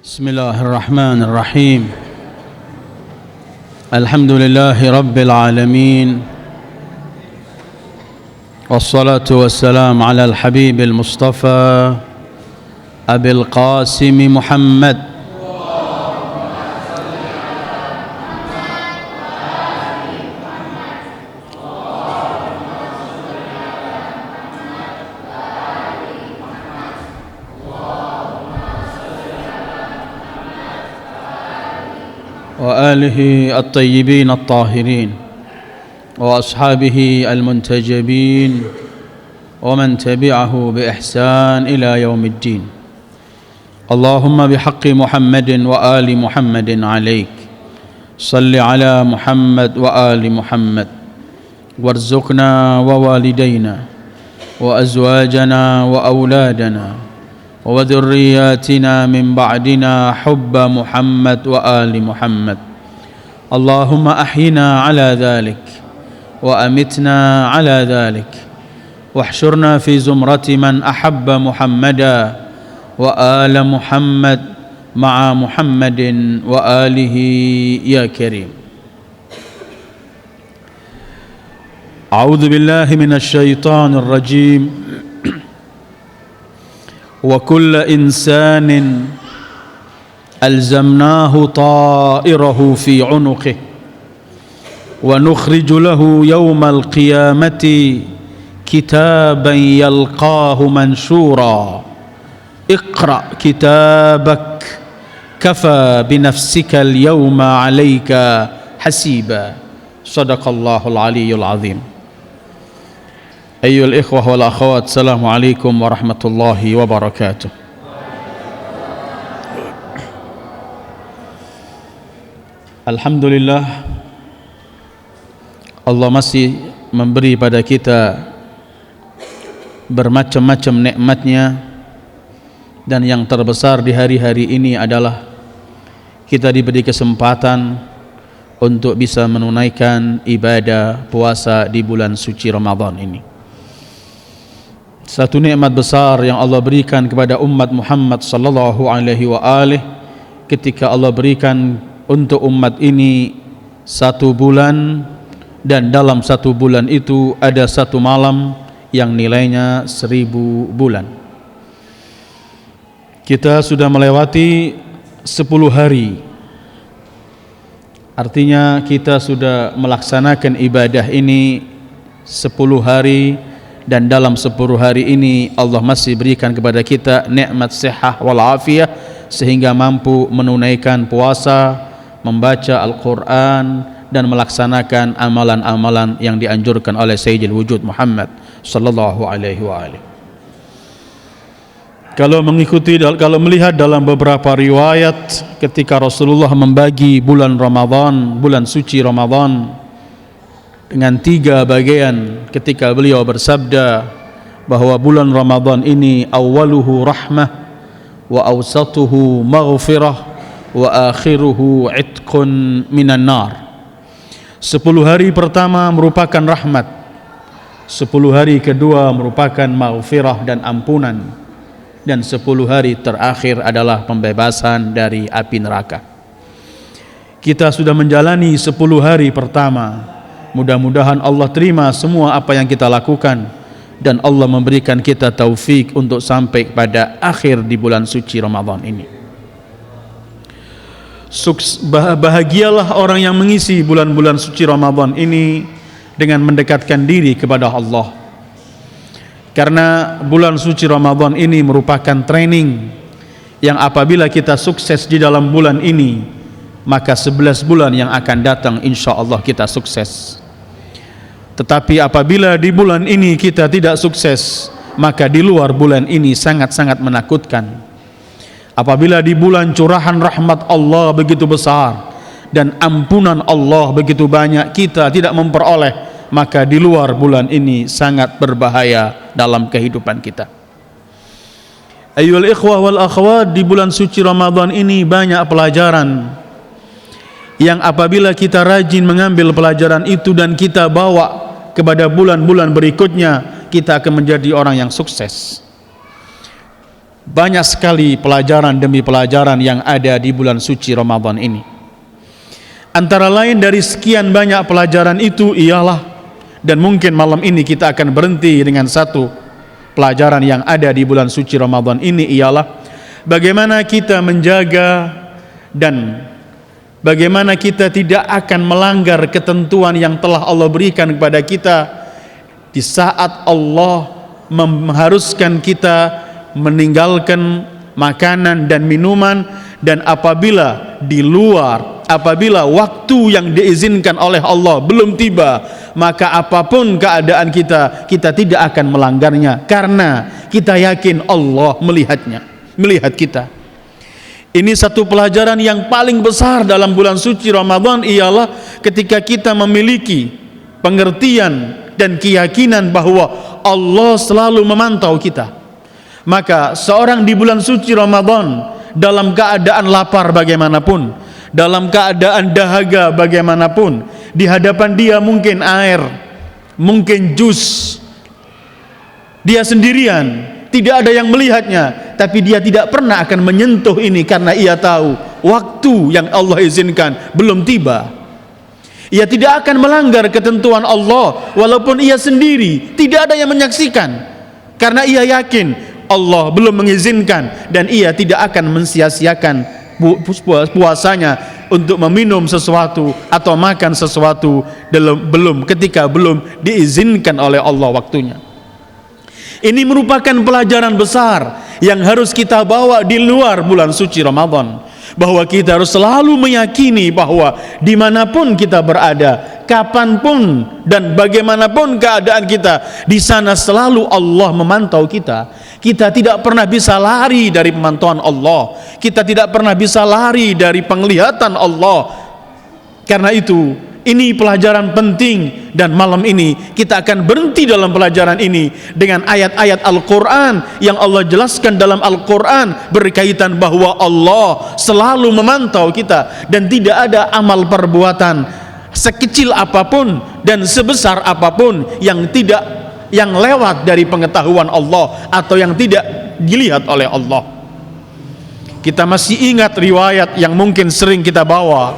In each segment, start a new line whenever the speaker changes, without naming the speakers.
Bismillahirrahmanirrahim. Alhamdulillahi rabbil alamin. Wassalatu wassalamu ala al-habibil mustafa Abil Qasim Muhammad وآله الطيبين الطاهرين وأصحابه المنتجبين ومن تبعه بإحسان إلى يوم الدين. اللهم بحق محمد وآل محمد عليك صل على محمد وآل محمد وارزقنا ووالدينا وأزواجنا وأولادنا وذرياتنا من بعدنا حب محمد وآل محمد. اللهم أحينا على ذلك وأمتنا على ذلك واحشرنا في زمرة من أحب محمدا وآل محمد مع محمد وآله يا كريم. أعوذ بالله من الشيطان الرجيم. وكل إنسان ألزمناه طائره في عنقه ونخرج له يوم القيامة كتابا يلقاه منشورا اقرأ كتابك كفى بنفسك اليوم عليك حسيبا. صدق الله العلي العظيم. Ayyuhal ikhwah wal akhwat, assalamualaikum warahmatullahi wabarakatuh. Alhamdulillah, Allah masih memberi pada kita bermacam-macam nikmatnya, dan yang terbesar di hari-hari ini adalah kita diberi kesempatan untuk bisa menunaikan ibadah puasa di bulan suci Ramadan ini. Satu nikmat besar yang Allah berikan kepada umat Muhammad sallallahu alaihi wa alihi ketika Allah berikan untuk umat ini satu bulan, dan dalam satu bulan itu ada satu malam yang nilainya 1000 bulan. Kita sudah melewati 10 hari. Artinya kita sudah melaksanakan ibadah ini 10 hari, dan dalam 10 hari ini Allah masih berikan kepada kita nikmat sehat wal afiyah sehingga mampu menunaikan puasa, membaca Al-Quran, dan melaksanakan amalan-amalan yang dianjurkan oleh Sayyidil Wujud Muhammad sallallahu alaihi wa alihi. Kalau melihat dalam beberapa riwayat ketika Rasulullah membagi bulan Ramadan, bulan suci Ramadan dengan 3 bagian, ketika beliau bersabda bahwa bulan Ramadan ini awaluhu rahmah wa awsatuhu maghfirah wa akhiruhu itqun minan nar. 10 hari pertama merupakan rahmat, 10 hari kedua merupakan maghfirah dan ampunan, dan 10 hari terakhir adalah pembebasan dari api neraka. Kita sudah menjalani 10 hari pertama. Mudah-mudahan Allah terima semua apa yang kita lakukan, dan Allah memberikan kita taufik untuk sampai pada akhir di bulan suci Ramadan ini. Bahagialah orang yang mengisi bulan-bulan suci Ramadan ini dengan mendekatkan diri kepada Allah. Karena bulan suci Ramadan ini merupakan training yang apabila kita sukses di dalam bulan ini, maka 11 bulan yang akan datang insya Allah kita sukses. Tetapi apabila di bulan ini kita tidak sukses, maka di luar bulan ini sangat-sangat menakutkan. Apabila di bulan curahan rahmat Allah begitu besar dan ampunan Allah begitu banyak, kita tidak memperoleh, maka di luar bulan ini sangat berbahaya dalam kehidupan kita. Ayyuhal ikhwah wal akhwat, di bulan suci Ramadan ini banyak pelajaran yang apabila kita rajin mengambil pelajaran itu dan kita bawa kepada bulan-bulan berikutnya, kita akan menjadi orang yang sukses. Banyak sekali pelajaran demi pelajaran yang ada di bulan suci Ramadan ini. Antara lain dari sekian banyak pelajaran itu ialah, dan mungkin malam ini kita akan berhenti dengan satu pelajaran yang ada di bulan suci Ramadan ini, ialah bagaimana kita menjaga dan bagaimana kita tidak akan melanggar ketentuan yang telah Allah berikan kepada kita di saat Allah mengharuskan kita meninggalkan makanan dan minuman, dan apabila waktu yang diizinkan oleh Allah belum tiba, maka apapun keadaan kita tidak akan melanggarnya, karena kita yakin Allah melihat kita. Ini satu pelajaran yang paling besar dalam bulan suci Ramadan, ialah ketika kita memiliki pengertian dan keyakinan bahwa Allah selalu memantau kita. Maka seorang di bulan suci Ramadan, dalam keadaan lapar bagaimanapun, dalam keadaan dahaga bagaimanapun, di hadapan dia mungkin air, mungkin jus, dia sendirian, tidak ada yang melihatnya, tapi dia tidak pernah akan menyentuh ini karena ia tahu waktu yang Allah izinkan belum tiba. Ia tidak akan melanggar ketentuan Allah walaupun ia sendiri, tidak ada yang menyaksikan, karena ia yakin Allah belum mengizinkan, dan ia tidak akan mensia-siakan puasanya untuk meminum sesuatu atau makan sesuatu ketika belum diizinkan oleh Allah waktunya. Ini merupakan pelajaran besar yang harus kita bawa di luar bulan suci Ramadan, bahwa kita harus selalu meyakini bahwa dimanapun kita berada, kapanpun dan bagaimanapun keadaan kita, di sana selalu Allah memantau kita. Kita tidak pernah bisa lari dari pemantauan Allah, kita tidak pernah bisa lari dari penglihatan Allah. Karena itu, ini pelajaran penting, dan malam ini kita akan berhenti dalam pelajaran ini dengan ayat-ayat Al-Quran yang Allah jelaskan dalam Al-Quran berkaitan bahwa Allah selalu memantau kita, dan tidak ada amal perbuatan sekecil apapun dan sebesar apapun yang lewat dari pengetahuan Allah atau yang tidak dilihat oleh Allah. Kita masih ingat riwayat yang mungkin sering kita bawa,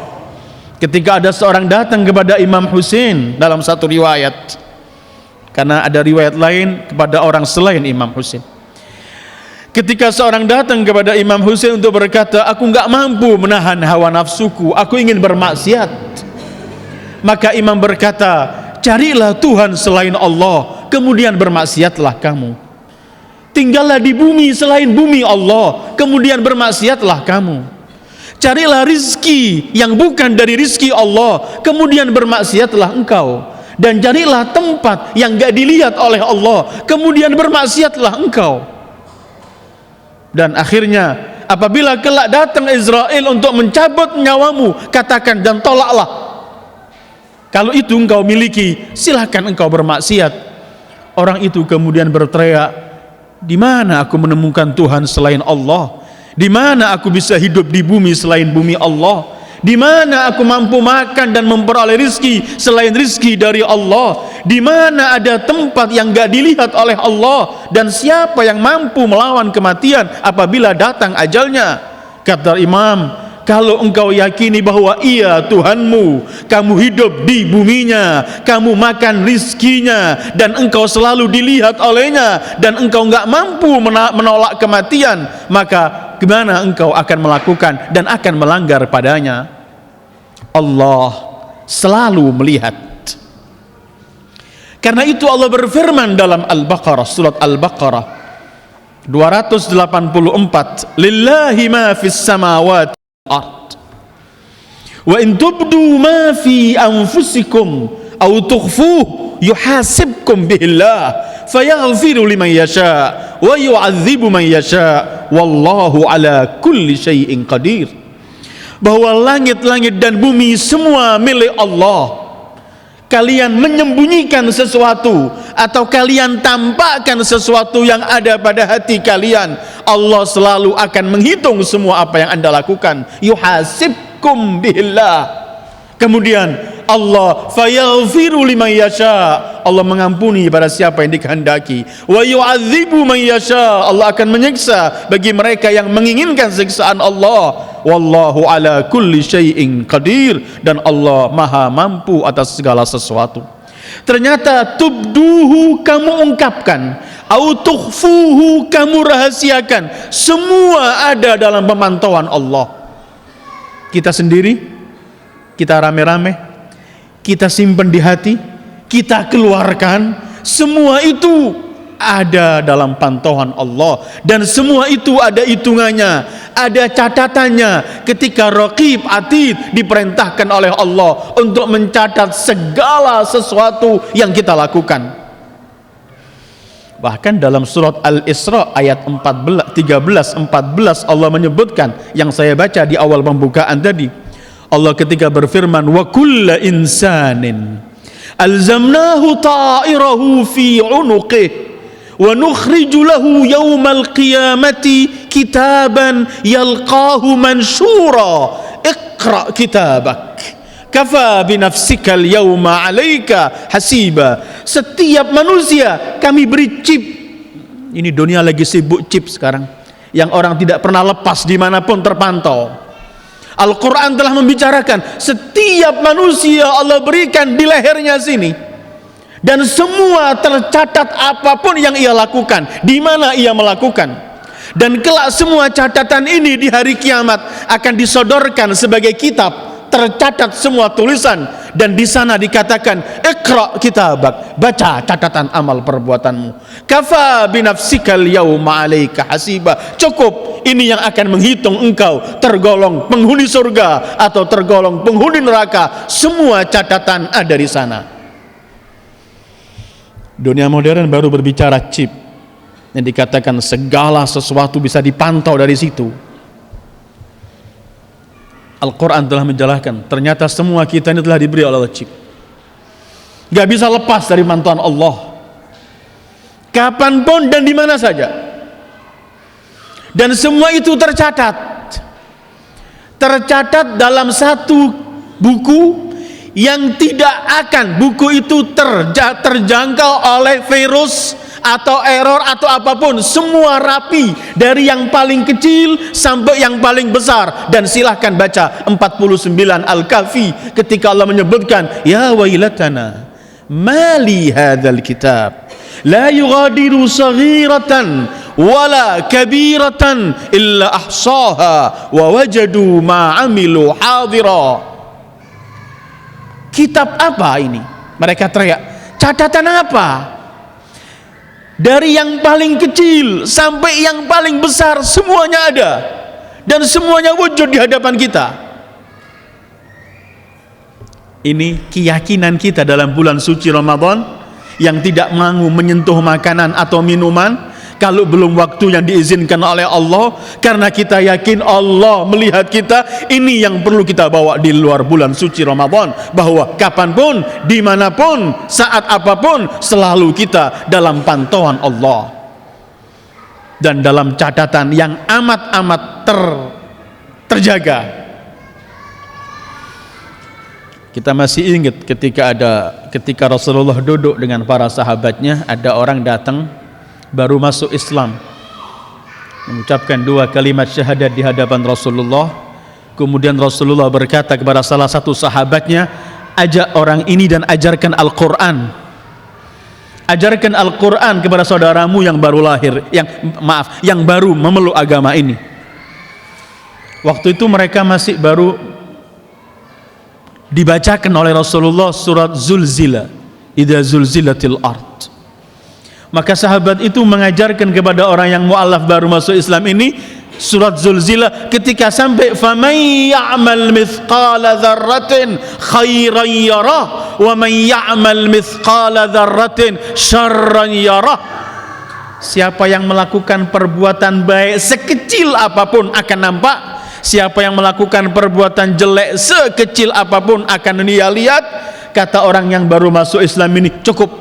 ketika ada seorang datang kepada Imam Husain dalam satu riwayat, karena ada riwayat lain kepada orang selain Imam Husain. Ketika seorang datang kepada Imam Husain untuk berkata, aku enggak mampu menahan hawa nafsuku, aku ingin bermaksiat. Maka Imam berkata, carilah Tuhan selain Allah, kemudian bermaksiatlah kamu. Tinggallah di bumi selain bumi Allah, kemudian bermaksiatlah kamu. Carilah rizki yang bukan dari rizki Allah, kemudian bermaksiatlah engkau. Dan carilah tempat yang gak dilihat oleh Allah, kemudian bermaksiatlah engkau. Dan akhirnya apabila kelak datang Israel untuk mencabut nyawamu, katakan dan tolaklah. Kalau itu engkau miliki, silakan engkau bermaksiat. Orang itu kemudian berteriak, di mana aku menemukan Tuhan selain Allah? Di mana aku bisa hidup di bumi selain bumi Allah? Di mana aku mampu makan dan memperoleh rizki selain rizki dari Allah? Di mana ada tempat yang gak dilihat oleh Allah? Dan siapa yang mampu melawan kematian apabila datang ajalnya? Kata Imam, kalau engkau yakini bahwa ia Tuhanmu, kamu hidup di buminya, kamu makan rizkinya, dan engkau selalu dilihat olehnya, dan engkau enggak mampu menolak kematian, maka gimana engkau akan melakukan dan akan melanggar padanya? Allah selalu melihat. Karena itu Allah berfirman dalam Al-Baqarah, surat Al-Baqarah 284, lillahi ma fis samawati ard wa in tubdu ma fi anfusikum aw tukhfuhu yuhasibkum bihillah fayaghfiru liman yasha wa yu'adzibu man yasha wallahu ala kulli syai'in qadir. Bahwa langit-langit dan bumi semua milik Allah. Kalian menyembunyikan sesuatu atau kalian tampakkan sesuatu yang ada pada hati kalian, Allah selalu akan menghitung semua apa yang Anda lakukan. Yuhasibkum billah. Kemudian Allah fayaghfiru liman yasha, Allah mengampuni pada siapa yang dikehendaki. Wa yu'adzibu man yasha, Allah akan menyiksa bagi mereka yang menginginkan siksaan Allah. Wallahu ala kulli syai'in qadir, dan Allah maha mampu atas segala sesuatu. Ternyata tubduhu, kamu ungkapkan, au tukhfuhu, kamu rahasiakan, semua ada dalam pemantauan Allah. Kita sendiri, kita rame-rame, kita simpan di hati, kita keluarkan, semua itu ada dalam pantauan Allah, dan semua itu ada hitungannya, ada catatannya. Ketika Raqib Atid diperintahkan oleh Allah untuk mencatat segala sesuatu yang kita lakukan. Bahkan dalam surat Al-Isra ayat 13-14 Allah menyebutkan yang saya baca di awal pembukaan tadi. Allah ketika berfirman, wa kulla insanin alzamnahu ta'irahu fi unuqih wa nukhriju lahu yawmal qiyamati kitaban yalqahu mansyura iqra kitabak kafa binafsika al-yawma 'alaika hasiba. Setiap manusia kami beri chip. Ini dunia lagi sibuk chip sekarang, yang orang tidak pernah lepas dimanapun terpantau. Al-Quran telah membicarakan setiap manusia Allah berikan di lehernya sini, dan semua tercatat apapun yang ia lakukan, di mana ia melakukan. Dan kelak semua catatan ini di hari kiamat akan disodorkan sebagai kitab, tercatat semua tulisan, dan di sana dikatakan iqra kitabak, baca catatan amal perbuatanmu, kafa binafsikal yauma 'alaika hasiba, cukup, ini yang akan menghitung engkau tergolong penghuni surga atau tergolong penghuni neraka. Semua catatan ada di sana. Dunia modern baru berbicara chip, yang dikatakan segala sesuatu bisa dipantau dari situ. Al-Quran telah menjelaskan, ternyata semua kita ini telah diberi oleh chip. Gak bisa lepas dari pantauan Allah, kapanpun dan di mana saja. Dan semua itu tercatat dalam satu buku yang tidak akan buku itu terjangkau oleh virus atau error atau apapun. Semua rapi dari yang paling kecil sampai yang paling besar. Dan silahkan baca 49 Al-Kahfi ketika Allah menyebutkan, ya wailatana mali hadzal kitab la yughadiru saghiratan wala kabiratan illa ahsaha wa wajadu ma amilu hadira. Kitab apa ini? Mereka teriak, catatan apa? Dari yang paling kecil sampai yang paling besar semuanya ada, dan semuanya wujud di hadapan kita. Ini keyakinan kita dalam bulan suci Ramadan, yang tidak mau menyentuh makanan atau minuman kalau belum waktu yang diizinkan oleh Allah, karena kita yakin Allah melihat kita. Ini yang perlu kita bawa di luar bulan suci Ramadan, bahwa kapanpun, dimanapun, saat apapun, selalu kita dalam pantauan Allah dan dalam catatan yang amat-amat terjaga. Kita masih ingat ketika Rasulullah duduk dengan para sahabatnya, ada orang datang baru masuk Islam, mengucapkan 2 kalimat syahadat di hadapan Rasulullah. Kemudian Rasulullah berkata kepada salah satu sahabatnya, ajak orang ini dan ajarkan Al-Quran. Ajarkan Al-Quran kepada saudaramu yang baru lahir, yang baru memeluk agama ini. Waktu itu mereka masih baru dibacakan oleh Rasulullah surat Zulzilah, idza zulzilatil ard. Maka sahabat itu mengajarkan kepada orang yang mu'alaf baru masuk Islam ini surat Zulzilah, ketika sampai faman ya'mal mithqala dzarratin khairan yarah wa man ya'mal mithqala dzarratin syarran yarah. Siapa yang melakukan perbuatan baik sekecil apapun akan nampak, siapa yang melakukan perbuatan jelek sekecil apapun akan dia lihat. Kata orang yang baru masuk Islam ini, cukup,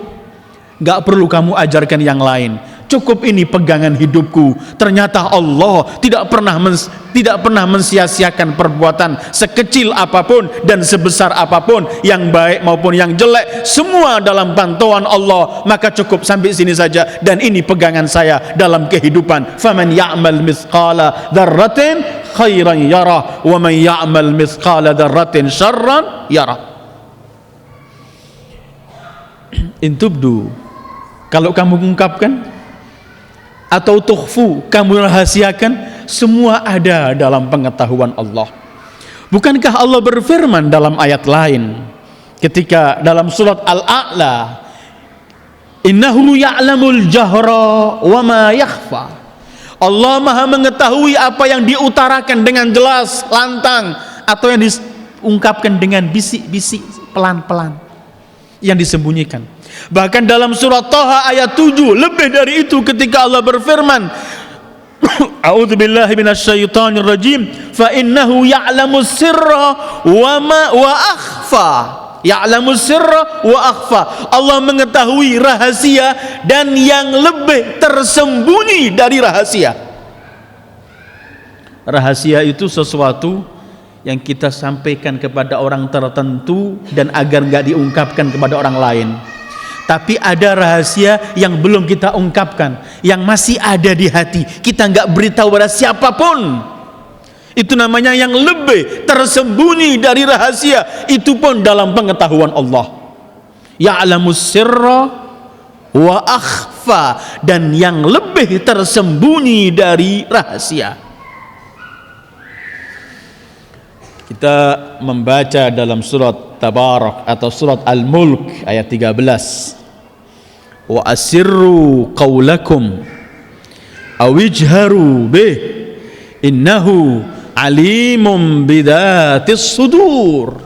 gak perlu kamu ajarkan yang lain, cukup ini pegangan hidupku. Ternyata Allah tidak pernah mensia-siakan perbuatan sekecil apapun dan sebesar apapun, yang baik maupun yang jelek, semua dalam pantauan Allah. Maka cukup sampai sini saja, dan ini pegangan saya dalam kehidupan. Faman ya'mal mithqala dzarratin khairan yarah wa man ya'mal mithqala dzarratin syarran yarah. Intubdu, kalau kamu ungkapkan, atau tukhfu, kamu rahasiakan, semua ada dalam pengetahuan Allah. Bukankah Allah berfirman dalam ayat lain ketika dalam surat Al-A'la, innahu ya'lamul jahra wa ma yakhfa. Allah maha mengetahui apa yang diutarakan dengan jelas, lantang, atau yang diungkapkan dengan bisik-bisik, pelan-pelan, yang disembunyikan. Bahkan dalam surat Thaha ayat 7, lebih dari itu, ketika Allah berfirman, a'udzubillahi minasyaitonir rajim, fa innahu ya'lamus sirra wa akhfa. Ya'lamus sirra wa akhfa. Allah mengetahui rahasia dan yang lebih tersembunyi dari rahasia. Rahasia itu sesuatu yang kita sampaikan kepada orang tertentu dan agar nggak diungkapkan kepada orang lain. Tapi ada rahasia yang belum kita ungkapkan, yang masih ada di hati, kita nggak beritahu pada siapapun. Itu namanya yang lebih tersembunyi dari rahasia. Itu pun dalam pengetahuan Allah. Ya'lamus sirra wa akhfa, dan yang lebih tersembunyi dari rahasia. Kita membaca dalam surat Tabarak atau surat Al-Mulk ayat 13. Wa asirru qawlakum awijharu bih innahu alimum bidatis sudur.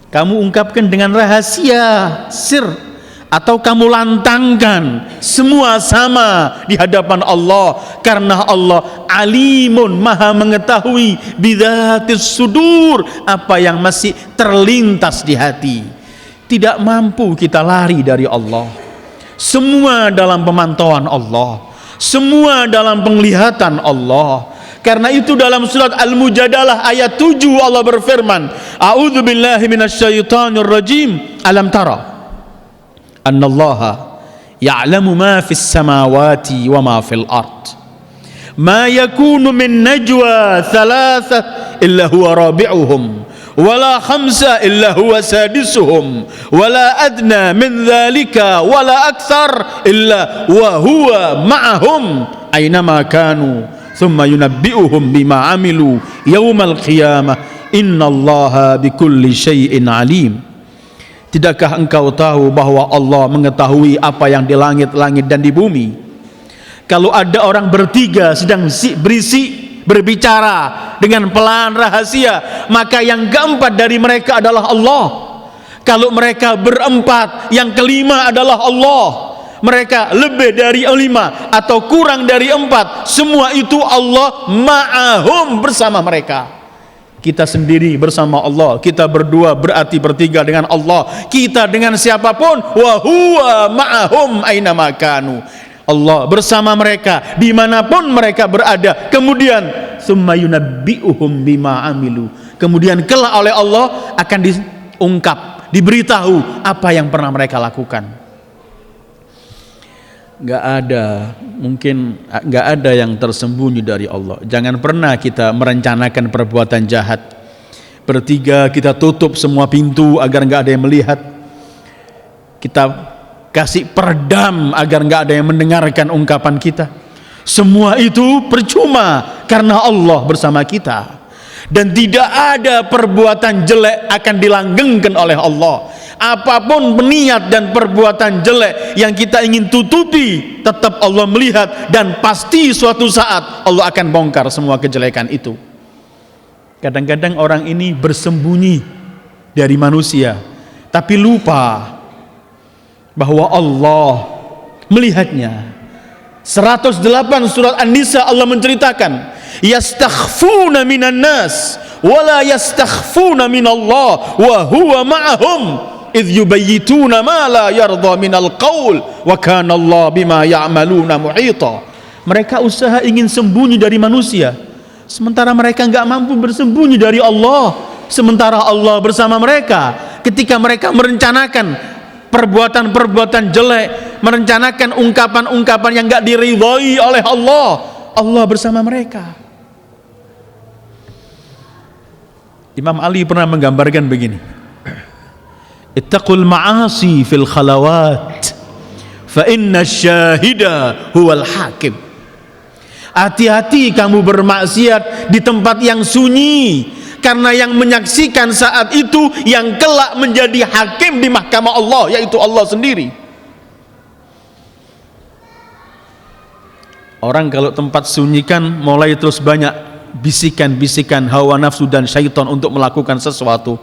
Kamu ungkapkan dengan rahasia, sir, atau kamu lantangkan, semua sama di hadapan Allah, karena Allah alimun, maha mengetahui, bidatis sudur, apa yang masih terlintas di hati. Tidak mampu kita lari dari Allah. Semua dalam pemantauan Allah, semua dalam penglihatan Allah. Karena itu dalam surat Al-Mujadalah ayat 7 Allah berfirman, a'udzubillahi minasyaitonir rajim, alam tara annallaha ya'lamu ma fis samawati wa ma fil ard ma yakunu min najwa thalatha illa huwa rabi'uhum wala khamsa illa huwa sadisuhum wala adna min dhalika wala akthar illa wa huwa ma'ahum aynama kanu thumma yunabbi'uhum bima amilu yaumal qiyamah innallaha bikulli syai'in alim. Tidakkah engkau tahu bahwa Allah mengetahui apa yang di langit-langit dan di bumi? Kalau ada orang bertiga sedang berisik berbicara dengan pelan rahasia, maka yang keempat dari mereka adalah Allah. Kalau mereka berempat, yang kelima adalah Allah. Mereka lebih dari 5 atau kurang dari 4, semua itu Allah ma'ahum, bersama mereka. Kita sendiri bersama Allah, kita berdua berarti bertiga dengan Allah, kita dengan siapapun, wa huwa ma'ahum aina makanu. Allah bersama mereka dimanapun mereka berada. Kemudian summa yunabbi'uhum bima amilu, kemudian kelak oleh Allah akan diungkap, diberitahu apa yang pernah mereka lakukan. Mungkin nggak ada yang tersembunyi dari Allah. Jangan pernah kita merencanakan perbuatan jahat, bertiga kita tutup semua pintu agar nggak ada yang melihat, kita kasih peredam agar nggak ada yang mendengarkan ungkapan kita. Semua itu percuma karena Allah bersama kita, dan tidak ada perbuatan jelek akan dilanggengkan oleh Allah. Apapun niat dan perbuatan jelek yang kita ingin tutupi, tetap Allah melihat, dan pasti suatu saat Allah akan bongkar semua kejelekan itu. Kadang-kadang orang ini bersembunyi dari manusia, tapi lupa bahwa Allah melihatnya. 108 surat An-Nisa Allah menceritakan, yastakhfuna minan nas wala yastakhfuna minallah wa huwa ma'ahum idh yubayyituna ma la yarda minal qaul wa kana Allah bima ya'maluna muhita. Mereka usaha ingin sembunyi dari manusia, sementara mereka enggak mampu bersembunyi dari Allah, sementara Allah bersama mereka. Ketika mereka merencanakan perbuatan-perbuatan jelek, merencanakan ungkapan-ungkapan yang enggak diridhai oleh Allah, Allah bersama mereka. Imam Ali pernah menggambarkan begini, ittaqul ma'asi fil khalawat fa inna syahida huwal hakim. Hati-hati kamu bermaksiat di tempat yang sunyi, karena yang menyaksikan saat itu yang kelak menjadi hakim di mahkamah Allah, yaitu Allah sendiri. Orang kalau tempat sunyi kan mulai terus banyak bisikan-bisikan hawa nafsu dan syaitan untuk melakukan sesuatu,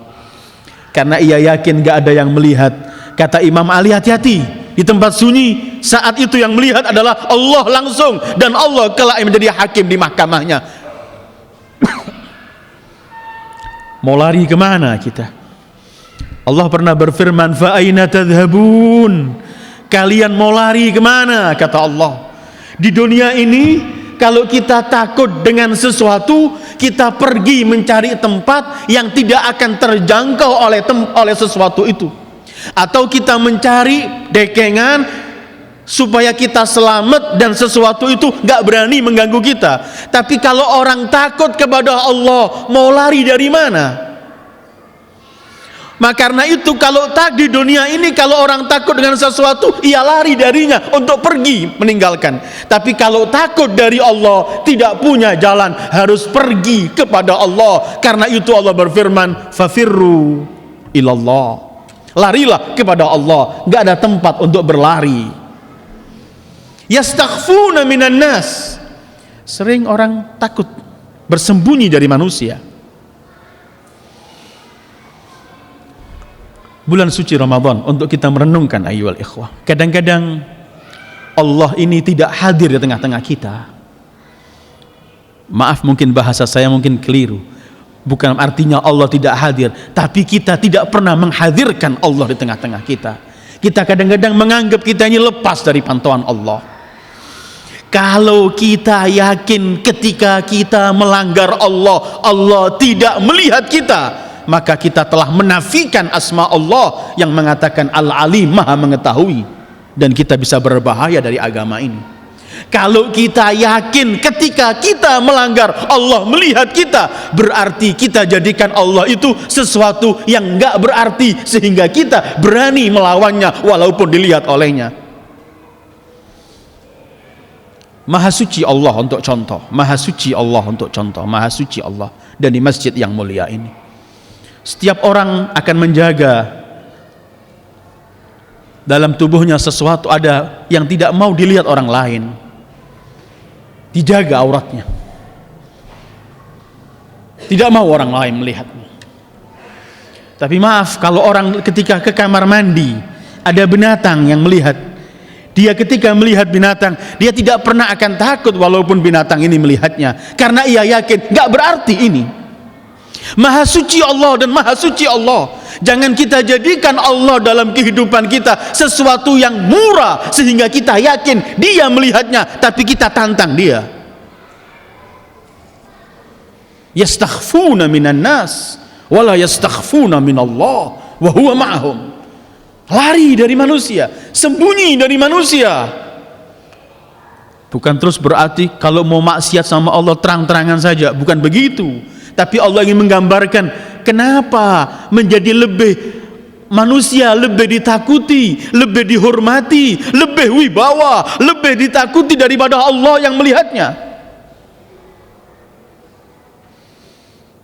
karena ia yakin gak ada yang melihat. Kata Imam Ali, hati-hati di tempat sunyi, saat itu yang melihat adalah Allah langsung, dan Allah kelak menjadi hakim di mahkamahnya. Mau lari kemana kita? Allah pernah berfirman, fa aina tadhhabun, kalian mau lari kemana? Kata Allah, di dunia ini kalau kita takut dengan sesuatu, kita pergi mencari tempat yang tidak akan terjangkau oleh sesuatu itu, atau kita mencari dekengan supaya kita selamat dan sesuatu itu gak berani mengganggu kita. Tapi kalau orang takut kepada Allah, mau lari dari mana? Maka karena itu kalau tak di dunia ini, kalau orang takut dengan sesuatu, ia lari darinya untuk pergi meninggalkan. Tapi kalau takut dari Allah, tidak punya jalan, harus pergi kepada Allah. Karena itu Allah berfirman, fafirru ilallah, larilah kepada Allah. Gak ada tempat untuk berlari. Yastakhfuna minan nas, sering orang takut bersembunyi dari manusia. Bulan suci Ramadan untuk kita merenungkan, ayyuhal ikhwah. Kadang-kadang Allah ini tidak hadir di tengah-tengah kita. Maaf, mungkin bahasa saya mungkin keliru. Bukan artinya Allah tidak hadir, tapi kita tidak pernah menghadirkan Allah di tengah-tengah kita. Kita kadang-kadang menganggap kita ini lepas dari pantauan Allah. Kalau kita yakin ketika kita melanggar Allah, Allah tidak melihat kita, maka kita telah menafikan asma Allah yang mengatakan Al-Alim, Maha mengetahui, dan kita bisa berbahaya dari agama ini. Kalau kita yakin ketika kita melanggar Allah melihat kita, berarti kita jadikan Allah itu sesuatu yang enggak berarti, sehingga kita berani melawannya walaupun dilihat olehnya. Maha suci Allah untuk contoh, Maha suci Allah untuk contoh, Maha suci Allah. Dan di masjid yang mulia ini, setiap orang akan menjaga dalam tubuhnya sesuatu ada yang tidak mau dilihat orang lain, dijaga auratnya, tidak mau orang lain melihatnya. Tapi maaf, kalau orang ketika ke kamar mandi ada binatang yang melihat, dia ketika melihat binatang, dia tidak pernah akan takut walaupun binatang ini melihatnya, karena ia yakin gak berarti ini. Maha suci Allah dan Maha suci Allah. Jangan kita jadikan Allah dalam kehidupan kita sesuatu yang murah sehingga kita yakin dia melihatnya, tapi kita tantang dia. Yastakhfuna minan nas wala yastakhfuna minallah wa huwa ma'ahum. Lari dari manusia, sembunyi dari manusia. Bukan terus berarti kalau mau maksiat sama Allah terang-terangan saja, bukan begitu. Tapi Allah ingin menggambarkan kenapa menjadi manusia lebih ditakuti, lebih dihormati, lebih wibawa, lebih ditakuti daripada Allah yang melihatnya.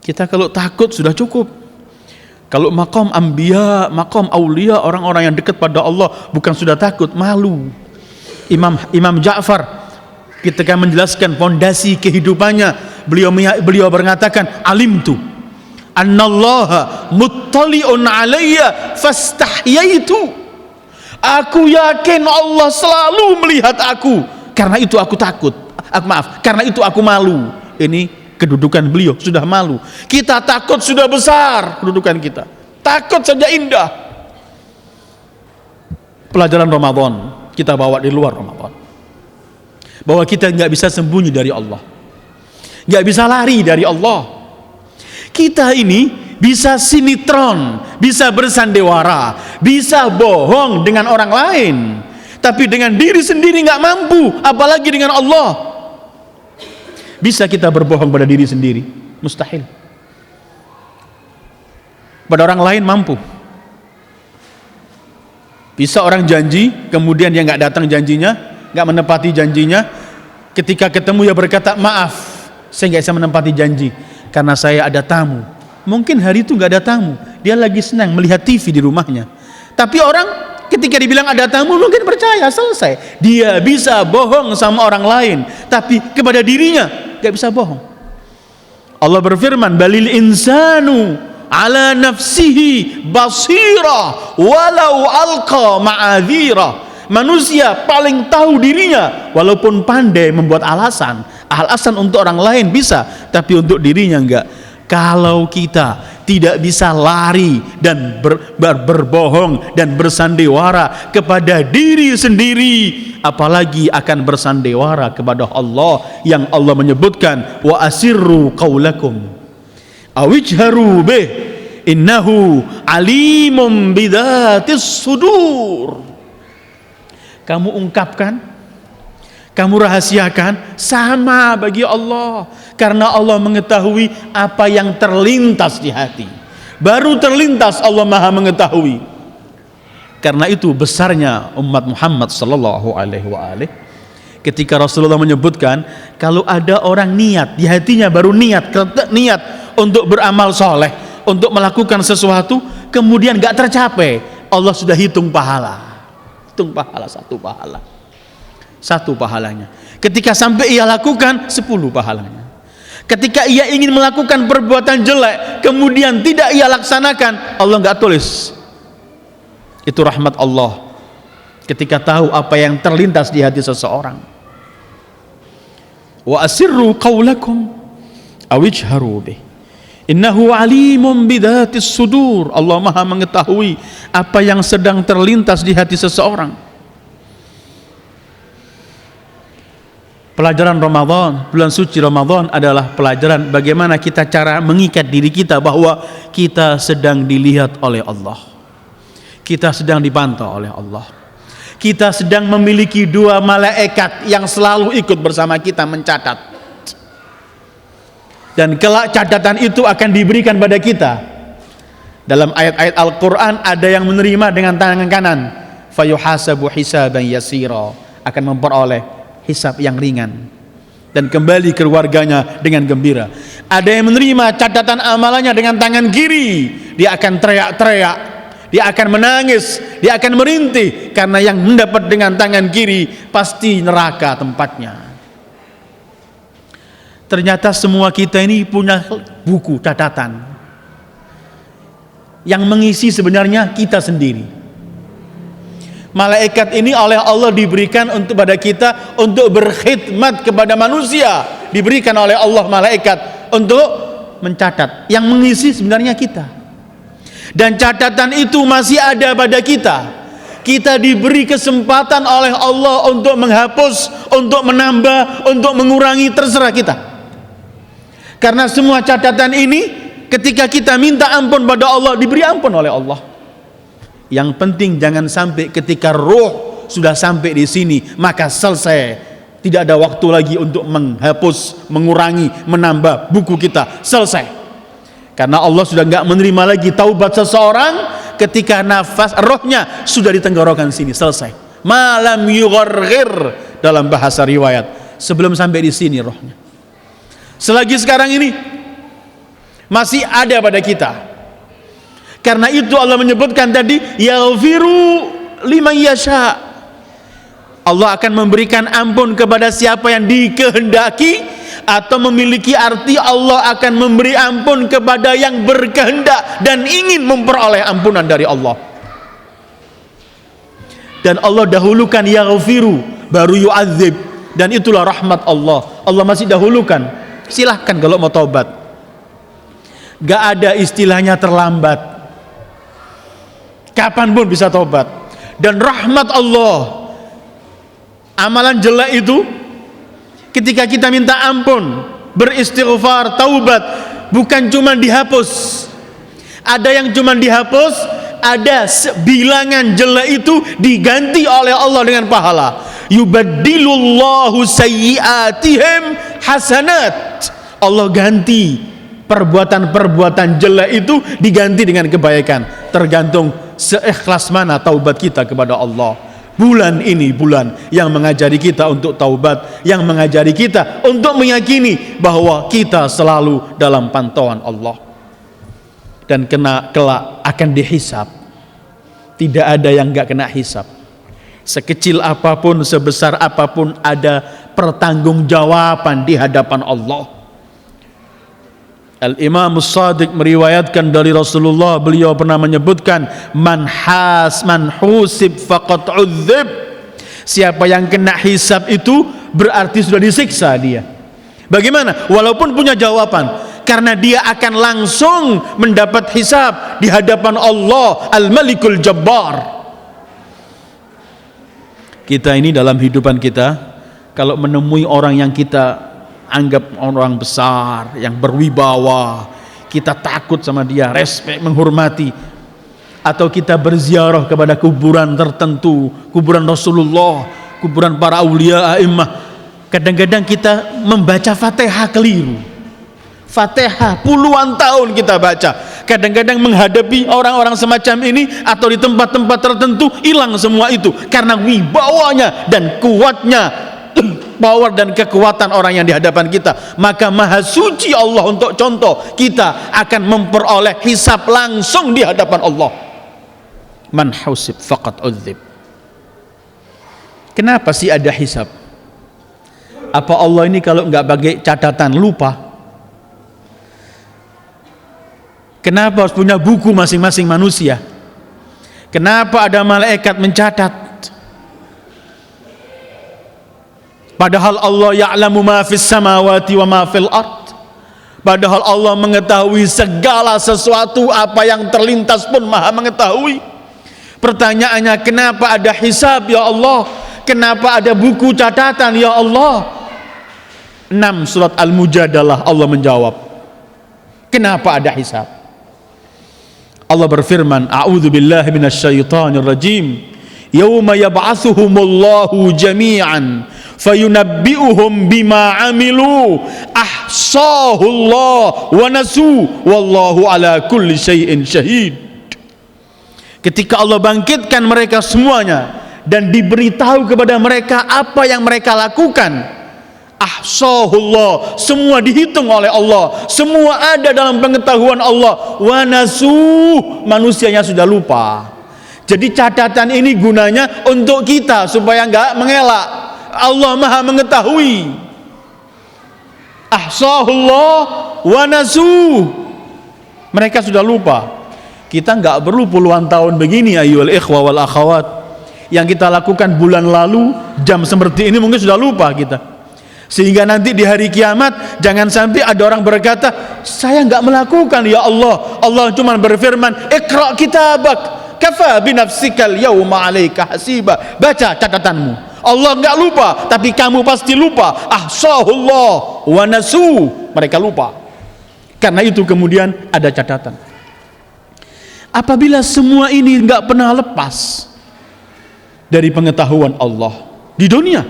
Kita kalau takut sudah cukup. Kalau maqam anbiya, maqam aulia, orang-orang yang dekat pada Allah, bukan sudah takut, malu. Imam Ja'far ketika menjelaskan fondasi kehidupannya, beliau mengatakan, alimtu annallaha muttali'un alayya fastahyaitu. Aku yakin Allah selalu melihat aku, karena itu aku takut. Karena itu aku malu. Ini kedudukan beliau, sudah malu. Kita takut sudah besar kedudukan kita. Takut saja indah. pelajaran Ramadan kita bawa di luar Ramadan, bahwa kita nggak bisa sembunyi dari Allah, nggak bisa lari dari Allah. Kita ini bisa sinetron, bisa bersandiwara, bisa bohong dengan orang lain, tapi dengan diri sendiri nggak mampu, apalagi dengan Allah. Bisa kita berbohong pada diri sendiri? Mustahil. Pada orang lain mampu. Bisa orang janji, kemudian dia nggak datang janjinya, nggak menepati janjinya. Ketika ketemu dia berkata, maaf, saya nggak bisa menepati janji karena saya ada tamu. Mungkin hari itu nggak ada tamu, dia lagi senang melihat TV di rumahnya. Tapi orang ketika dibilang ada tamu mungkin percaya, selesai. Dia bisa bohong sama orang lain, tapi kepada dirinya nggak bisa bohong. Allah berfirman, balil insanu ala nafsihi basira walau alqa ma'adzira. Manusia paling tahu dirinya, walaupun pandai membuat alasan untuk orang lain bisa, tapi untuk dirinya enggak. Kalau kita tidak bisa lari dan berbohong dan bersandiwara kepada diri sendiri, apalagi akan bersandiwara kepada Allah yang Allah menyebutkan, wa asirru qaulakum awijharu bih innahu alimum bidzatis sudur. Kamu ungkapkan, kamu rahasiakan, sama bagi Allah, karena Allah mengetahui apa yang terlintas di hati. Baru terlintas Allah Maha mengetahui. Karena itu besarnya umat Muhammad sallallahu alaihi wasallam ketika Rasulullah menyebutkan, kalau ada orang niat di hatinya, baru niat untuk beramal soleh, untuk melakukan sesuatu, kemudian gak tercapai, Allah sudah hitung pahala. Hitung pahala, satu pahalanya. Ketika sampai ia lakukan, 10 pahalanya. Ketika ia ingin melakukan perbuatan jelek, kemudian tidak ia laksanakan, Allah gak tulis. Itu rahmat Allah ketika tahu apa yang terlintas di hati seseorang. Wa asirru qaulakum awijharu bih innahu alimun bidzatis sudur. Allah Maha mengetahui apa yang sedang terlintas di hati seseorang. Pelajaran Ramadan, bulan suci Ramadan adalah pelajaran bagaimana kita cara mengikat diri kita bahwa kita sedang dilihat oleh Allah, kita sedang dipantau oleh Allah, kita sedang memiliki 2 malaikat yang selalu ikut bersama kita mencatat. Dan kelak catatan itu akan diberikan pada kita. Dalam ayat-ayat Al-Quran ada yang menerima dengan tangan kanan, fayuhasabu hisaban yasira, akan memperoleh hisab yang ringan dan kembali ke keluarganya dengan gembira. Ada yang menerima catatan amalannya dengan tangan kiri, dia akan teriak-teriak, dia akan menangis, dia akan merintih, karena yang mendapat dengan tangan kiri pasti neraka tempatnya. Ternyata semua kita ini punya buku catatan yang mengisi sebenarnya kita sendiri. Malaikat ini oleh Allah diberikan untuk pada kita untuk berkhidmat kepada manusia, diberikan oleh Allah malaikat untuk mencatat, yang mengisi sebenarnya kita. Dan catatan itu masih ada pada kita. Kita diberi kesempatan oleh Allah untuk menghapus, untuk menambah, untuk mengurangi, terserah kita. Karena semua catatan ini ketika kita minta ampun pada Allah, diberi ampun oleh Allah. Yang penting jangan sampai ketika roh sudah sampai di sini maka selesai, tidak ada waktu lagi untuk menghapus, mengurangi, menambah buku kita, selesai. Karena Allah sudah enggak menerima lagi taubat seseorang ketika nafas rohnya sudah di tenggorokan sini, selesai. Malam yugharghir dalam bahasa riwayat, sebelum sampai di sini rohnya. Selagi sekarang ini masih ada pada kita. Karena itu Allah menyebutkan tadi, yaghfiru liman yasha. Allah akan memberikan ampun kepada siapa yang dikehendaki, atau memiliki arti Allah akan memberi ampun kepada yang berkehendak dan ingin memperoleh ampunan dari Allah. Dan Allah dahulukan yaghfiru baru yu'adzib, dan itulah rahmat Allah. Allah masih dahulukan. Silahkan kalau mau tobat, gak ada istilahnya terlambat, kapan pun bisa tobat. dan rahmat Allah. Amalan jelek itu ketika kita minta ampun, beristighfar, taubat, bukan cuma dihapus. Ada yang cuma dihapus, ada bilangan jelek itu diganti oleh Allah dengan pahala. Yubaddilullahu sayyi'atihim hasanat. Allah ganti perbuatan-perbuatan jelek itu diganti dengan kebaikan. Tergantung seikhlas mana taubat kita kepada Allah. Bulan ini bulan yang mengajari kita untuk taubat, yang mengajari kita untuk meyakini bahwa kita selalu dalam pantauan Allah dan kelak akan dihisab. Tidak ada yang enggak kena hisab. Sekecil apapun, sebesar apapun, ada pertanggungjawaban di hadapan Allah. Al-Imam As-Sadiq meriwayatkan dari Rasulullah, beliau pernah menyebutkan, man husib faqad udzib. Siapa yang kena hisab itu berarti sudah disiksa dia. Bagaimana? Walaupun punya jawaban, karena dia akan langsung mendapat hisab di hadapan Allah Al-Malikul Jabbar. Kita ini dalam hidupan kita, kalau menemui orang yang kita anggap orang besar, yang berwibawa, kita takut sama dia, respek, menghormati, atau kita berziarah kepada kuburan tertentu, kuburan Rasulullah, kuburan para aulia, a'immah, kadang-kadang kita membaca Fatihah keliru. Fatihah puluhan tahun kita baca, kadang-kadang menghadapi orang-orang semacam ini atau di tempat-tempat tertentu hilang semua itu karena wibawanya dan kuatnya power dan kekuatan orang yang di hadapan kita. Maka maha suci Allah untuk contoh, kita akan memperoleh hisab langsung di hadapan Allah. Man husib faqad udzib. Kenapa sih ada hisab? Apa Allah ini kalau nggak pakai catatan lupa? Kenapa harus punya buku masing-masing manusia? Kenapa ada malaikat mencatat? Padahal Allah ya'lamu ma fis samawati wa ma fil ard. Padahal Allah mengetahui segala sesuatu, apa yang terlintas pun Maha mengetahui. Pertanyaannya, kenapa ada hisab ya Allah? Kenapa ada buku catatan ya Allah? 6 surat Al-Mujadalah Allah menjawab. Kenapa ada hisab? Allah berfirman, A'udzu billahi minasyaitonir rajim. Yauma yab'atsuhumullahu jami'an fayunabbi'uhum bima 'amilu ahsahullah wa nasu wallahu ala kulli syai'in syahid. Ketika Allah bangkitkan mereka semuanya dan diberitahu kepada mereka apa yang mereka lakukan, ahsahullah, semua dihitung oleh Allah, semua ada dalam pengetahuan Allah, wa nasu, manusianya sudah lupa. Jadi catatan ini gunanya untuk kita supaya enggak mengelak. Allah Maha mengetahui. Ahsahullah wa nasu. Mereka sudah lupa. Kita enggak perlu puluhan tahun begini ayyuhal ikhwa wal akhawat. Yang kita lakukan bulan lalu, jam seperti ini mungkin sudah lupa kita. Sehingga nanti di hari kiamat jangan sampai ada orang berkata, saya enggak melakukan ya Allah. Allah cuma berfirman, "Iqra kitabak, kafa binafsikal yawma 'alaika hasiba." Baca catatanmu. Allah enggak lupa, tapi kamu pasti lupa. Ahsahullah wa nasu. Mereka lupa. Karena itu kemudian ada catatan. Apabila semua ini enggak pernah lepas dari pengetahuan Allah di dunia.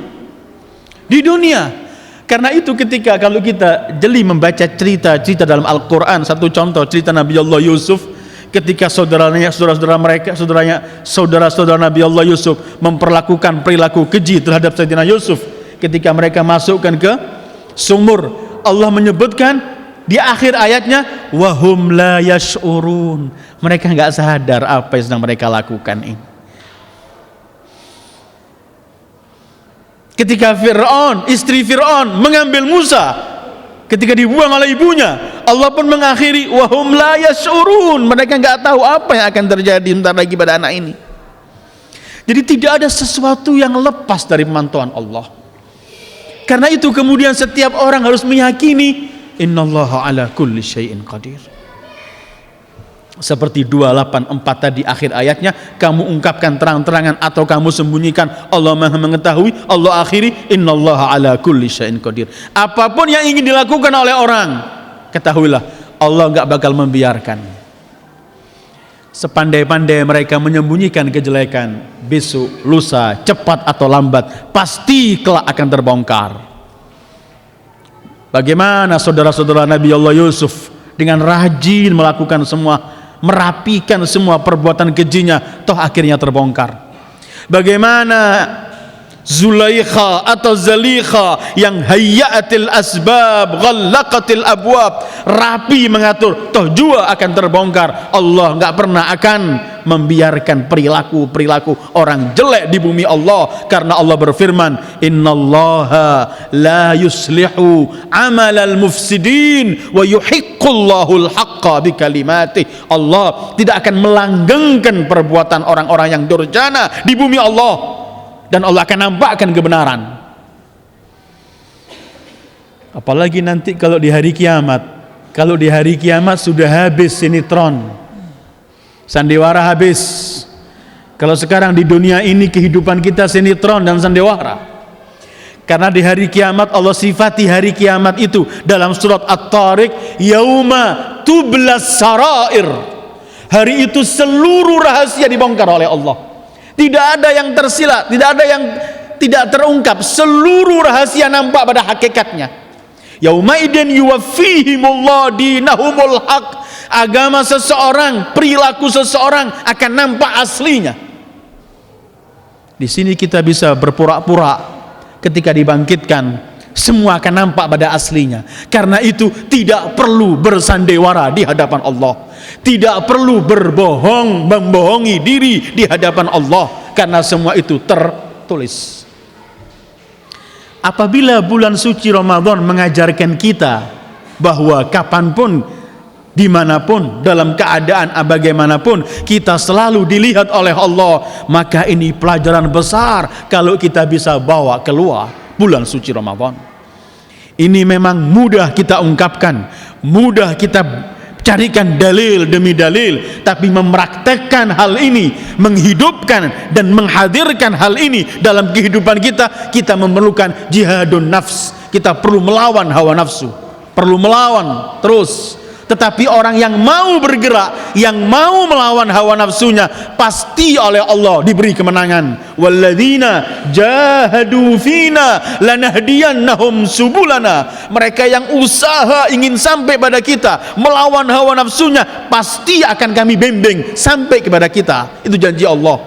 Di dunia. Karena itu ketika kalau kita jeli membaca cerita-cerita dalam Al-Quran, satu contoh cerita Nabi Allah Yusuf, ketika saudara-saudara Nabi Allah Yusuf memperlakukan perilaku keji terhadap Sayyidina Yusuf, ketika mereka masukkan ke sumur, Allah menyebutkan di akhir ayatnya, wahum la yash'urun, mereka enggak sadar apa yang sedang mereka lakukan ini. Ketika istri Fir'aun mengambil Musa, ketika dibuang oleh ibunya, Allah pun mengakhiri wahum la yash'urun, mereka enggak tahu apa yang akan terjadi bentar lagi pada anak ini. Jadi tidak ada sesuatu yang lepas dari pemantauan Allah. Karena itu kemudian setiap orang harus meyakini innallaha ala kulli syai'in qadir. seperti 284 tadi akhir ayatnya, kamu ungkapkan terang-terangan atau kamu sembunyikan, Allah Maha mengetahui. Allah akhiri, innallaha ala kulli syai'in qadir. Apapun yang ingin dilakukan oleh orang, ketahuilah Allah enggak bakal membiarkan. Sepandai-pandai mereka menyembunyikan kejelekan, besok, lusa, cepat atau lambat pasti kelak akan terbongkar. Bagaimana saudara-saudara Nabi Allah Yusuf dengan rajin melakukan semua, merapikan semua perbuatan kejinya, toh akhirnya terbongkar. Bagaimana Zulaikha atau Zalikha yang hayya'atil asbab, ghallaqatil abwab, rapi mengatur, toh jua akan terbongkar. Allah enggak pernah akan membiarkan perilaku orang jelek di bumi Allah, karena Allah berfirman, innallaha la yuslihu amalal mufsidin wa yuhiqqullahu al-haqqa bikalimatih. Allah tidak akan melanggengkan perbuatan orang-orang yang durjana di bumi Allah, dan Allah akan nampakkan kebenaran. Apalagi nanti kalau di hari kiamat. Kalau di hari kiamat sudah habis sinetron, sandiwara habis. Kalau sekarang di dunia ini kehidupan kita sinetron dan sandiwara. Karena di hari kiamat Allah sifati hari kiamat itu dalam surat At-Tariq, yauma tublas sarair. Hari itu seluruh rahasia dibongkar oleh Allah. Tidak ada yang tersilat, tidak ada yang tidak terungkap. Seluruh rahasia nampak pada hakikatnya. Yaumaidin yuwaffihimullah dinahumul haq. Agama seseorang, perilaku seseorang akan nampak aslinya. Di sini kita bisa berpura-pura, ketika dibangkitkan semua akan nampak pada aslinya. Karena itu tidak perlu bersandewara di hadapan Allah, tidak perlu berbohong, membohongi diri di hadapan Allah, karena semua itu tertulis. Apabila bulan suci Ramadan mengajarkan kita bahwa kapanpun, dimanapun, dalam keadaan bagaimanapun kita selalu dilihat oleh Allah, maka ini pelajaran besar kalau kita bisa bawa keluar bulan suci Ramadan. Ini memang mudah kita ungkapkan, mudah kita carikan dalil demi dalil, tapi mempraktekkan hal ini, menghidupkan dan menghadirkan hal ini dalam kehidupan kita, kita memerlukan jihadun nafs. Kita perlu melawan hawa nafsu, perlu melawan terus. Tetapi orang yang mau bergerak, yang mau melawan hawa nafsunya, pasti oleh Allah diberi kemenangan. Walladzina jahadu fina lanahdiyannahum subulana. Mereka yang usaha ingin sampai pada kita, melawan hawa nafsunya, pasti akan kami bimbing sampai kepada kita. Itu janji Allah.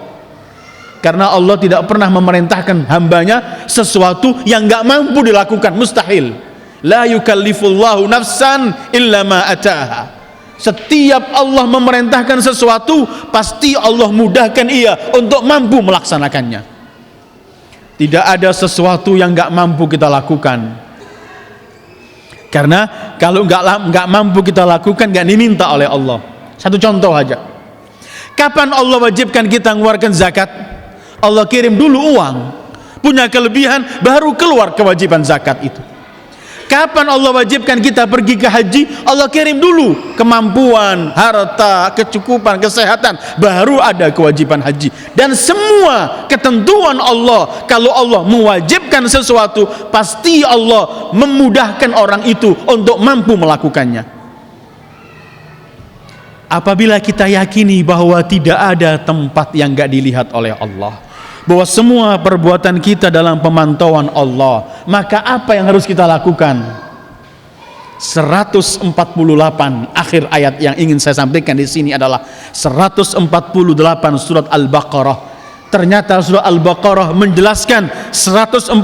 Karena Allah tidak pernah memerintahkan hambanya sesuatu yang gak mampu dilakukan, mustahil. La yukallifullahu nafsan illa ma ataha. Setiap Allah memerintahkan sesuatu, pasti Allah mudahkan ia untuk mampu melaksanakannya. Tidak ada sesuatu yang gak mampu kita lakukan. Karena kalau gak mampu kita lakukan, gak diminta oleh Allah. Satu contoh aja. Kapan Allah wajibkan kita mengeluarkan zakat? Allah kirim dulu uang, punya kelebihan, baru keluar kewajiban zakat itu. Kapan Allah wajibkan kita pergi ke haji? Allah kirim dulu kemampuan, harta, kecukupan, kesehatan, baru ada kewajiban haji. Dan semua ketentuan Allah, kalau Allah mewajibkan sesuatu, pasti Allah memudahkan orang itu untuk mampu melakukannya. Apabila kita yakini bahwa tidak ada tempat yang gak dilihat oleh Allah, bahwa semua perbuatan kita dalam pemantauan Allah, maka apa yang harus kita lakukan? 148 akhir ayat yang ingin saya sampaikan di sini adalah 148 surat Al-Baqarah. Ternyata surah Al-Baqarah menjelaskan 148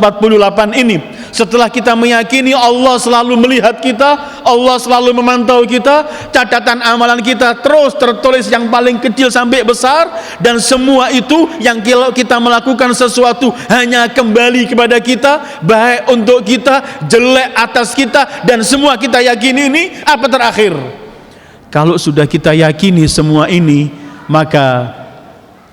ini. Setelah kita meyakini Allah selalu melihat kita, Allah selalu memantau kita, catatan amalan kita terus tertulis yang paling kecil sampai besar, dan semua itu yang kita melakukan sesuatu hanya kembali kepada kita, baik untuk kita, jelek atas kita, dan semua kita yakini ini. Apa terakhir? Kalau sudah kita yakini semua ini, maka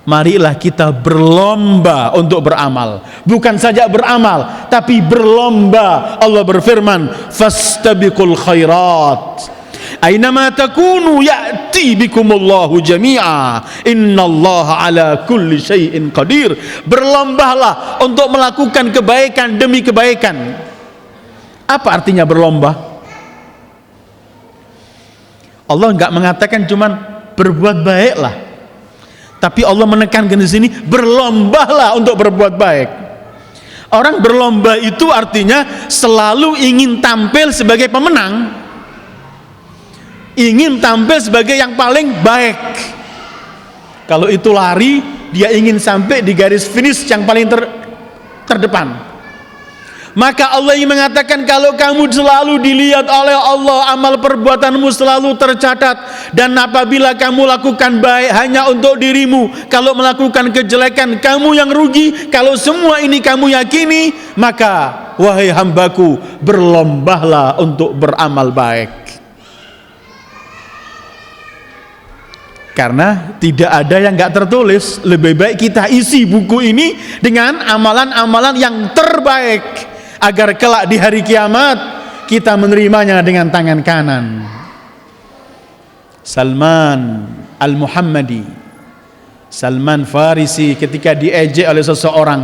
marilah kita berlomba untuk beramal. Bukan saja beramal, tapi berlomba. Allah berfirman, fastabiqul khairat. Ainama takunu ya'ti bikumullahu jami'a. Innallaha ala kulli syai'in qadir. Berlombalah untuk melakukan kebaikan demi kebaikan. Apa artinya berlomba? Allah enggak mengatakan cuman berbuat baiklah, tapi Allah menekankan di sini berlombalah untuk berbuat baik. Orang berlomba itu artinya selalu ingin tampil sebagai pemenang, ingin tampil sebagai yang paling baik. Kalau itu lari, dia ingin sampai di garis finish yang paling terdepan. Maka Allah ingin mengatakan, kalau kamu selalu dilihat oleh Allah, amal perbuatanmu selalu tercatat, dan apabila kamu lakukan baik hanya untuk dirimu, kalau melakukan kejelekan kamu yang rugi. Kalau semua ini kamu yakini, maka wahai hambaku, berlombalah untuk beramal baik. Karena tidak ada yang gak tertulis. Lebih baik kita isi buku ini dengan amalan-amalan yang terbaik, agar kelak di hari kiamat kita menerimanya dengan tangan kanan. Salman Al-Muhammadi, Salman Farisi, ketika diejek oleh seseorang,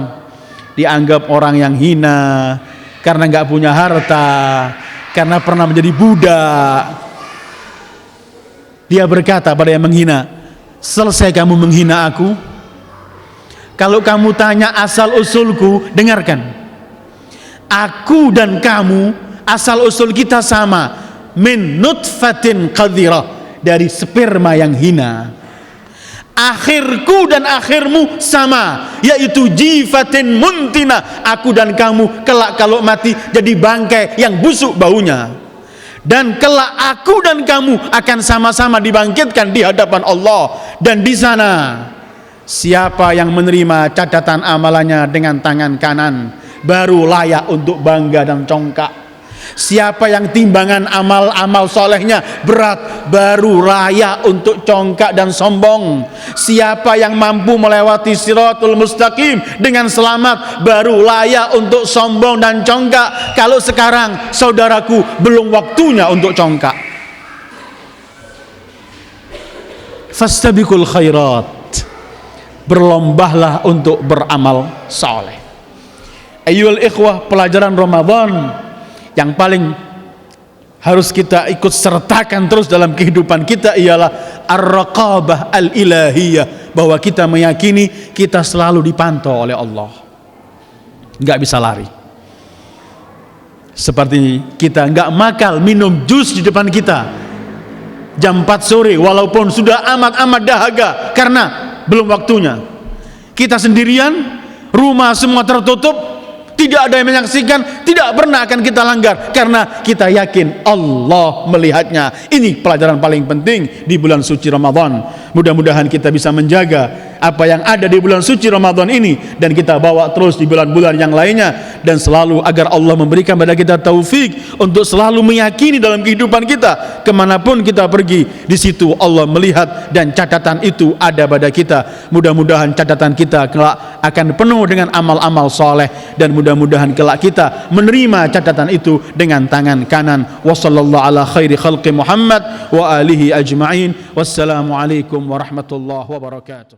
dianggap orang yang hina karena gak punya harta, karena pernah menjadi budak, dia berkata pada yang menghina, selesai kamu menghina aku, kalau kamu tanya asal usulku, dengarkan. Aku dan kamu asal usul kita sama, min nutfatin qadhirah, dari sperma yang hina. Akhirku dan akhirmu sama, yaitu jifatin muntina. Aku dan kamu kelak kalau mati jadi bangkai yang busuk baunya. Dan kelak aku dan kamu akan sama-sama dibangkitkan di hadapan Allah. Dan di sana siapa yang menerima catatan amalannya dengan tangan kanan baru layak untuk bangga dan congkak. Siapa yang timbangan amal-amal solehnya berat baru layak untuk congkak dan sombong. Siapa yang mampu melewati siratul mustaqim dengan selamat baru layak untuk sombong dan congkak. Kalau sekarang saudaraku belum waktunya untuk congkak. Fastabiqul khairat, berlombalah untuk beramal soleh. Ayyuhal ikhwah, pelajaran Ramadan yang paling harus kita ikut sertakan terus dalam kehidupan kita ialah ar-raqabah al-ilahiyah, bahwa kita meyakini kita selalu dipantau oleh Allah, nggak bisa lari. Seperti kita nggak makal minum jus di depan kita jam 4 sore walaupun sudah amat-amat dahaga karena belum waktunya. Kita sendirian, rumah semua tertutup, tidak ada yang menyaksikan, tidak pernah akan kita langgar karena kita yakin Allah melihatnya. Ini pelajaran paling penting di bulan suci Ramadan. Mudah-mudahan kita bisa menjaga apa yang ada di bulan suci Ramadan ini dan kita bawa terus di bulan-bulan yang lainnya, dan selalu agar Allah memberikan pada kita taufik untuk selalu meyakini dalam kehidupan kita, kemanapun kita pergi, di situ Allah melihat dan catatan itu ada pada kita. Mudah-mudahan catatan kita kelak akan penuh dengan amal-amal soleh, dan mudah-mudahan kelak kita menerima catatan itu dengan tangan kanan. Wassallallahu ala khairi khalqi Muhammad wa alihi ajma'in. Wassalamualaikum warahmatullahi wabarakatuh.